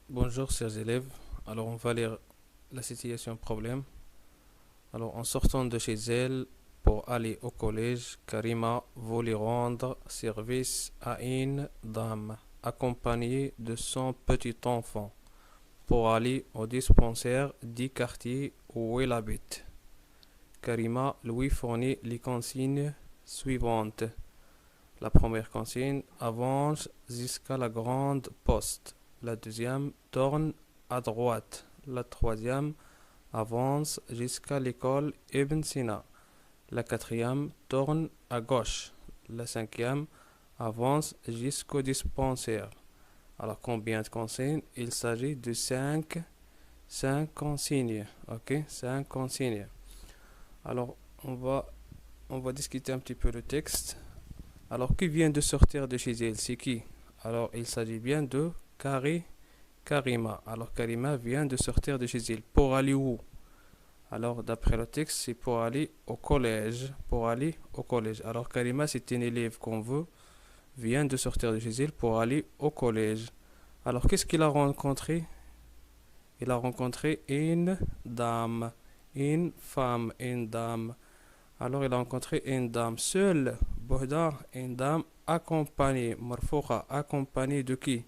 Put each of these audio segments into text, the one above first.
Bonjour chers élèves, alors on va lire la situation problème. Alors en sortant de chez elle pour aller au collège, Karima voulait rendre service à une dame accompagnée de son petit enfant pour aller au dispensaire du quartier où elle habite. Karima lui fournit les consignes suivantes. La première consigne, avance jusqu'à la grande poste. La deuxième, tourne à droite. La troisième, avance jusqu'à l'école Ibn Sina. La quatrième, tourne à gauche. La cinquième, avance jusqu'au dispensaire. Alors combien de consignes? Il s'agit de cinq consignes. Ok, 5 consignes. Alors on va, on va discuter un petit peu le texte. Alors, qui vient de sortir de chez elle? C'est qui? Alors, il s'agit bien de Karima. Alors, Karima vient de sortir de chez elle. Pour aller où? Alors, d'après le texte, c'est pour aller au collège. Pour aller au collège. Alors, Karima, c'est une élève qu'on veut, vient de sortir de chez elle pour aller au collège. Alors, qu'est-ce qu'il a rencontré? Il a rencontré une dame, une femme, une dame. Alors, il a rencontré une dame seule, Bohda, une dame accompagnée, Marfouqa, accompagnée de qui?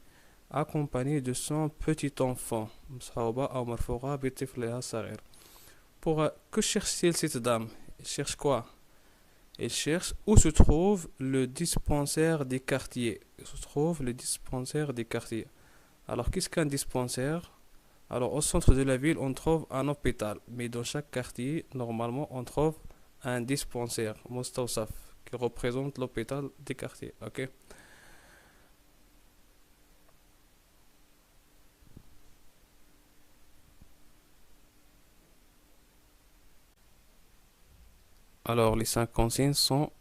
Accompagnée de son petit enfant. Mshaouba ou Marfouqa bitifliha saghir. Que cherche-t-il cette dame? Il cherche quoi? Il cherche où se trouve le dispensaire des quartiers. Où se trouve le dispensaire des quartiers. Alors, qu'est-ce qu'un dispensaire? Alors, au centre de la ville, on trouve un hôpital. Mais dans chaque quartier, normalement, on trouve un dispensaire, Mustawsaf, qui représente l'hôpital des quartiers. Ok. Alors, les 5 consignes sont: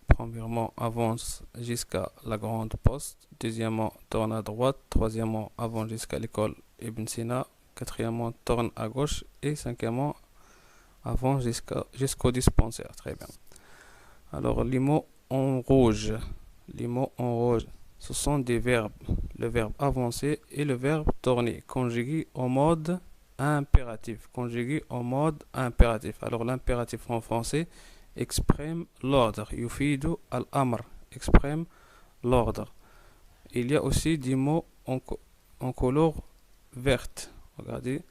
premièrement, avance jusqu'à la grande poste. Deuxièmement, tourne à droite. Troisièmement, avance jusqu'à l'école Ibn Sina. Quatrièmement, tourne à gauche. Et cinquièmement, avance jusqu'au dispensaire. Très bien. Alors, les mots en rouge. Les mots en rouge, ce sont des verbes. Le verbe avancer et le verbe tourner, conjugués au mode impératif. Conjugués au mode impératif. Alors, l'impératif en français exprime l'ordre. Yufidu al-amr exprime l'ordre. Il y a aussi des mots en couleur verte. Regardez,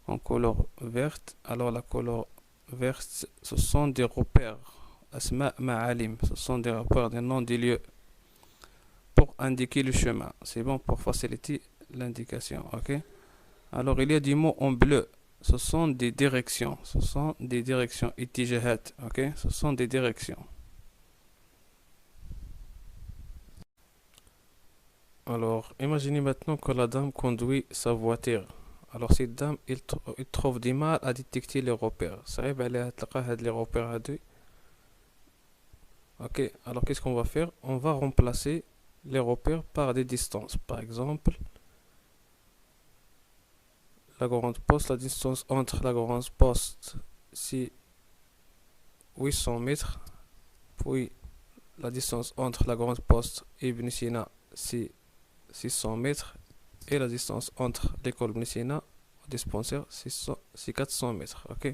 en couleur verte. Alors, la couleur verte, ce sont des repères. Asma ma'alim, ce sont des repères, des noms des lieux pour indiquer le chemin. C'est bon pour faciliter l'indication. Ok. Alors, il y a des mots en bleu. Ce sont des directions. Ce sont des directions. Itijahat. Ok. Ce sont des directions. Alors, imaginez maintenant que la dame conduit sa voiture. Alors, cette dame, il trouve du mal à détecter les repères. صعيب عليها تلقى هاد les repères هادو. Ok. Alors, qu'est-ce qu'on va faire? On va remplacer les repères par des distances. Par exemple, la grande poste, la distance entre la grande poste, c'est 800 mètres. Puis, la distance entre la grande poste et Ibn Sina, c'est 600 mètres. Et la distance entre l'école Ibn Sina au dispensaire, c'est 400 mètres. Ok.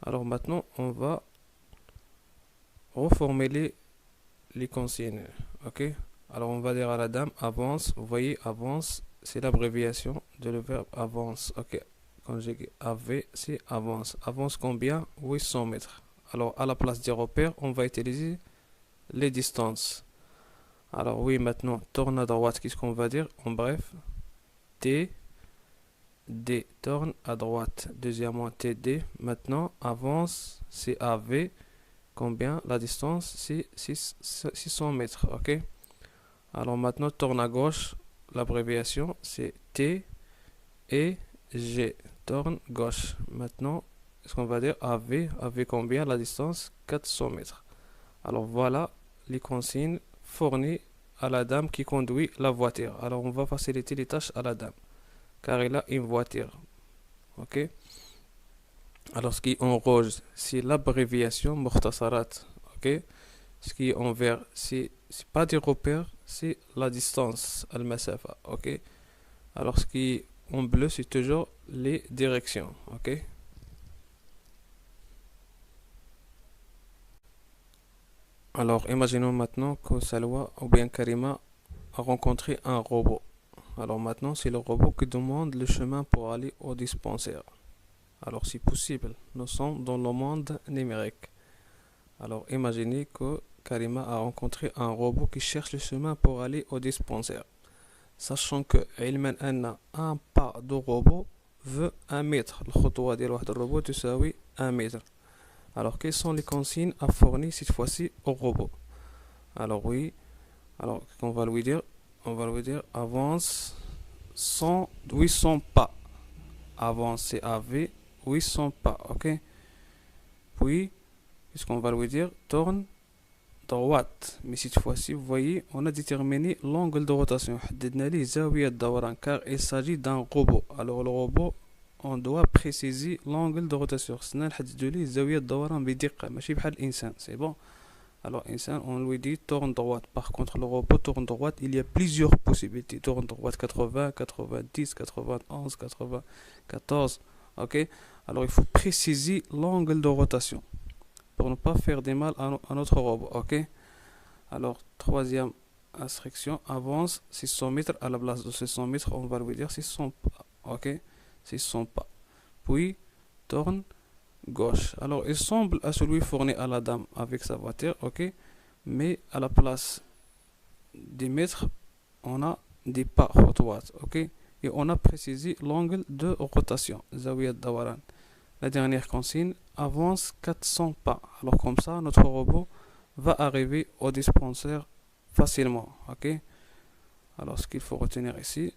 Alors maintenant, on va reformuler les consignes. Ok. Alors on va dire à la dame avance. Vous voyez, avance, c'est l'abréviation de le verbe avance. Ok. Conjugué AV, c'est avance. Avance combien? 800 mètres. Alors à la place des repères, on va utiliser les distances. Alors oui, maintenant, tourne à droite. Qu'est-ce qu'on va dire? En bref, T, D, tourne à droite. Deuxièmement, TD. Maintenant, avance, c'est AV. Combien? La distance, c'est 600 mètres. Ok. Alors maintenant, tourne à gauche. L'abréviation, c'est T et G. Tourne gauche. Maintenant, est-ce qu'on va dire AV? AV combien? La distance? 400 mètres. Alors voilà les consignes fournies à la dame qui conduit la voiture. Alors on va faciliter les tâches à la dame, car elle a une voiture. Ok. Alors ce qui est en rouge, c'est l'abréviation Mukhtasarat. Ok. Ce qui est en vert, c'est pas des repères, c'est la distance, al-masafa. Ok. Alors, ce qui est en bleu, c'est toujours les directions, ok? Alors, imaginons maintenant que Salwa ou bien Karima a rencontré un robot. Alors maintenant, c'est le robot qui demande le chemin pour aller au dispensaire. Alors, si possible, nous sommes dans le monde numérique. Alors, imaginez que Karima a rencontré un robot qui cherche le chemin pour aller au dispensaire. Sachant que علما أن un pas de robot veut 1 mètre. الخطوة ديال واحد الروبوت تساوي 1 mètre. Alors, quelles sont les consignes à fournir cette fois-ci au robot? Alors oui, alors on va lui dire avance 800 pas. Avance c'est AV 800 pas, ok? Puis, qu'est-ce qu'on va lui dire? Tourne droite. Mais cette fois-ci, vous voyez, on a déterminé l'angle de rotation. حددنا ليه زاوية الدوران car il s'agit d'un robot. Alors le robot, on doit préciser l'angle de rotation. خصنا نحددو ليه زاوية الدوران بدقة ماشي بحال الإنسان. C'est bon. Alors l'insaan, on lui dit tourne droite. Par contre, le robot tourne droite. Il y a plusieurs possibilités. Tourne droite 80, 90, 91, 94. Ok. Alors il faut préciser l'angle de rotation pour ne pas faire de mal à notre robot. Ok. Alors troisième instruction, avance 600 mètres. À la place de 600 mètres, on va lui dire 600 pas. Ok. 600 pas. Puis tourne gauche. Alors, il semble à celui fourni à la dame avec sa voiture, ok, mais à la place des mètres, on a des pas خطوات, ok, et on a précisé l'angle de rotation, زاوية الدوران. La dernière consigne, avance 400 pas. Alors comme ça, notre robot va arriver au dispensaire facilement, ok. Alors, ce qu'il faut retenir ici,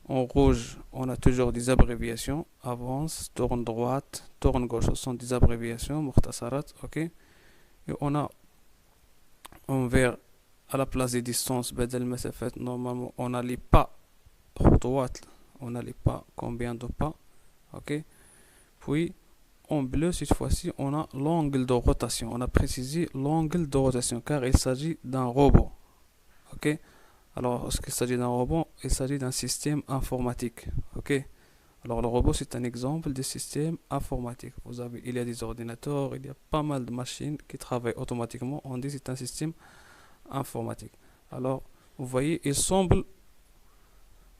en rouge, on a toujours des abréviations. Avance, tourne droite, tourne gauche. Ce sont des abréviations. مختصرات, ok. Et on a en vert, à la place des distances, بدل المسافات, normalement, on a les pas. خطوات. On a les pas. Combien de pas, ok. Puis, en bleu, cette fois-ci, on a l'angle de rotation. On a précisé l'angle de rotation car il s'agit d'un robot, ok. Alors, lorsqu'il s'agit d'un robot, il s'agit d'un système informatique. Ok. Alors, le robot, c'est un exemple de système informatique. Il y a des ordinateurs, il y a pas mal de machines qui travaillent automatiquement. On dit que c'est un système informatique. Alors, vous voyez, il semble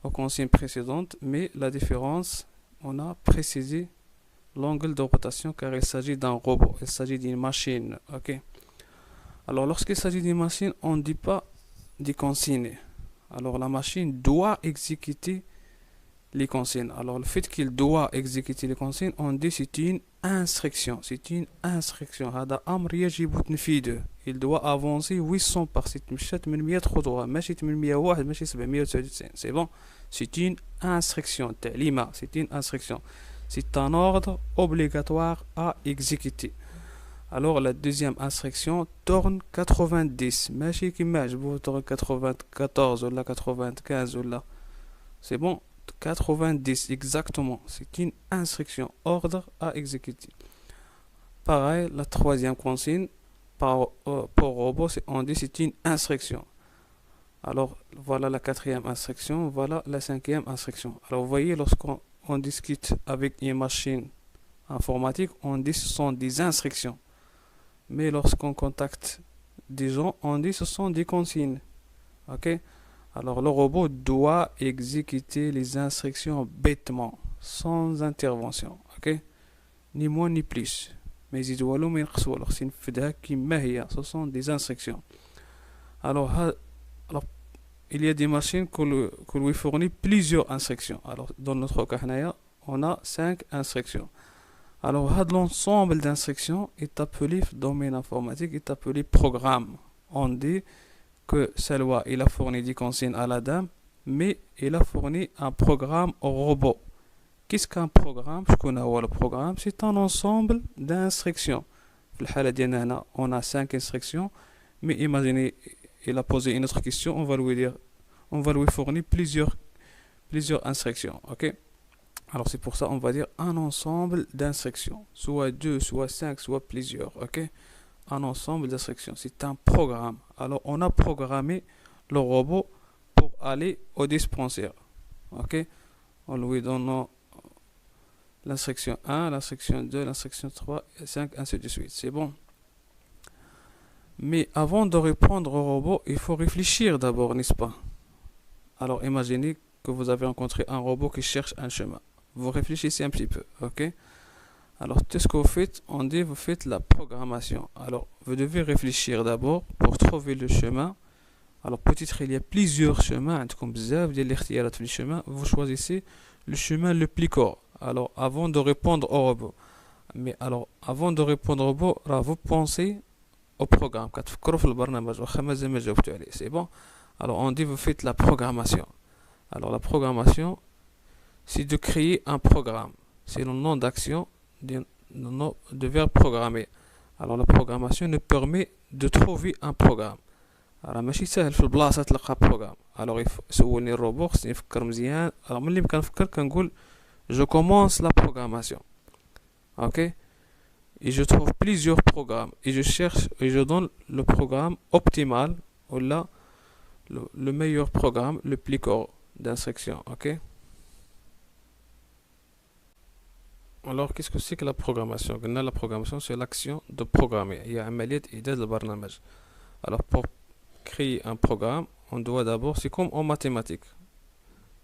aux consignes précédentes, mais la différence, on a précisé l'angle de rotation car il s'agit d'un robot. Il s'agit d'une machine. Ok. Alors, lorsqu'il s'agit d'une machine, on ne dit pas des consignes. Alors la machine doit exécuter les consignes. Alors le fait qu'il doit exécuter les consignes, on dit c'est une instruction. C'est une instruction. هذا أمر يجب تنفيذه. Il doit avancer 800 par cette مشات من 100 خطوة ماشي 801 ماشي 799. C'est bon. C'est une instruction. تعليمة. C'est une instruction. C'est un ordre obligatoire à exécuter. Alors la deuxième instruction, tourne 90. ماشي كيما عجبو tourne 94 ولا 95 ولا. C'est bon, 90 exactement. C'est une instruction, ordre à exécuter. Pareil, la troisième consigne pour robot, on dit c'est une instruction. Alors voilà la quatrième instruction, voilà la cinquième instruction. Alors vous voyez, lorsqu'on discute avec une machine informatique, on dit ce sont des instructions. Mais lorsqu'on contacte des gens, on dit ce sont des consignes. Ok. Alors le robot doit exécuter les instructions bêtement, sans intervention. Ok. Ni moins ni plus. Mais il doit le ينقصوا alors c'est une كما هي. Ce sont des instructions. Alors il y a des machines que lui fournit plusieurs instructions. Alors dans notre cas, on a 5 instructions. Alors, l'ensemble d'instructions est appelé domaine informatique, est appelé programme. On dit que Salwa, il a fourni des consignes à la dame, mais il a fourni un programme au robot. Qu'est-ce qu'un programme? Je connais le programme, c'est un ensemble d'instructions. On a 5 instructions, mais imaginez, il a posé une autre question, on va lui fournir plusieurs instructions, ok? Alors c'est pour ça on va dire un ensemble d'instructions, soit 2, soit 5, soit plusieurs, ok? Un ensemble d'instructions, c'est un programme. Alors on a programmé le robot pour aller au dispensaire, ok? en lui donnant l'instruction 1, l'instruction 2, l'instruction 3 et 5, ainsi de suite. C'est bon. Mais avant de répondre au robot, il faut réfléchir d'abord, n'est-ce pas? Alors imaginez que vous avez rencontré un robot qui cherche un chemin. Vous réfléchissez un petit peu, ok? Alors tout ce que vous faites, on dit vous faites la programmation. Alors vous devez réfléchir d'abord pour trouver le chemin. Alors peut-être il y a plusieurs chemins, عندكم بزاف ديال الاختيارات في الchemin, vous choisissez le chemin le plus court. Alors avant de répondre au robot. Mais alors avant de répondre au robot, vous pensez au programme. كتفكروا في البرنامج واخا مازال ما جاوبتوا عليه. C'est bon. Alors on dit vous faites la programmation. Alors la programmation, c'est de créer un programme. C'est le nom d'action de verbe programmer. Alors la programmation nous permet de trouver un programme. راه ماشي سهل في البلاصه تلقى بروغرام. الوغ سولني الروبو خصني نفكر مزيان. الوغ ملي كنفكر كنقول جو كومونس لا بروغراماسيون. اوكي et je trouve plusieurs programmes et je cherche et je donne le programme optimal ou là le meilleur programme le plus court d'instruction. Ok. Alors qu'est-ce que c'est que la programmation? La programmation c'est l'action de programmer. Il y a عملية إعداد البرنامج. Alors pour créer un programme, on doit d'abord, c'est comme en mathématiques,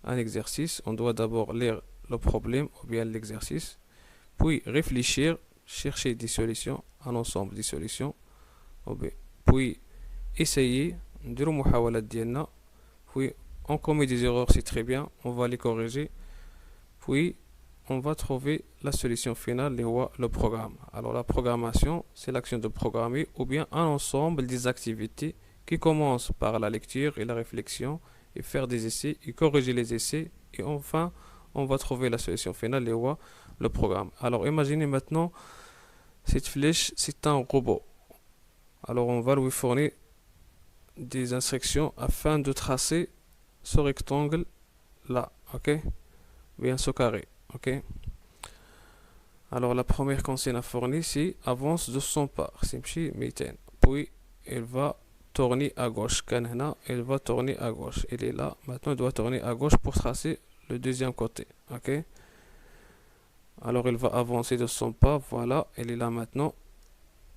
un exercice, on doit d'abord lire le problème ou bien l'exercice, puis réfléchir, chercher des solutions, un ensemble de solutions, puis essayer, نديرو محاولات ديالنا, puis on commet des erreurs, c'est très bien, on va les corriger, puis on va trouver la solution finale, le programme. Alors la programmation, c'est l'action de programmer ou bien un ensemble des activités qui commence par la lecture et la réflexion et faire des essais et corriger les essais et enfin on va trouver la solution finale, le programme. Alors imaginez maintenant cette flèche, c'est un robot. Alors on va lui fournir des instructions afin de tracer ce rectangle là, ok, bien ce carré, ok. Alors la première consigne à fournir c'est avance de 100 pas, puis il va tourner à gauche. Il va tourner à gauche. Il est là. Maintenant, il doit tourner à gauche pour tracer le deuxième côté. Ok. Alors, il va avancer de son pas. Voilà. Il est là maintenant.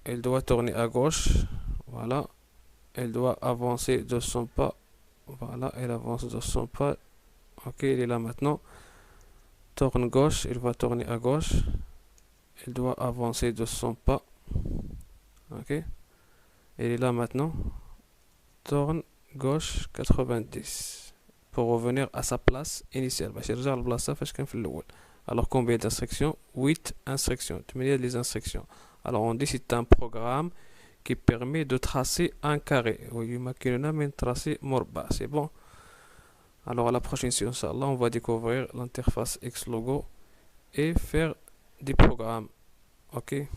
Il doit tourner à gauche. Voilà. Il doit avancer de son pas. Voilà. Il avance de son pas. Ok. Il est là maintenant. Tourne gauche. Il va tourner à gauche. Il doit avancer de son pas. Ok. Il est là maintenant. Tourne gauche 90 pour revenir à sa place initiale. Alors combien d'instructions? 8 instructions. Les instructions. Alors on dit c'est un programme qui permet de tracer un carré. C'est bon. Alors à la prochaine séance, on va découvrir l'interface Xlogo et faire des programmes. Ok.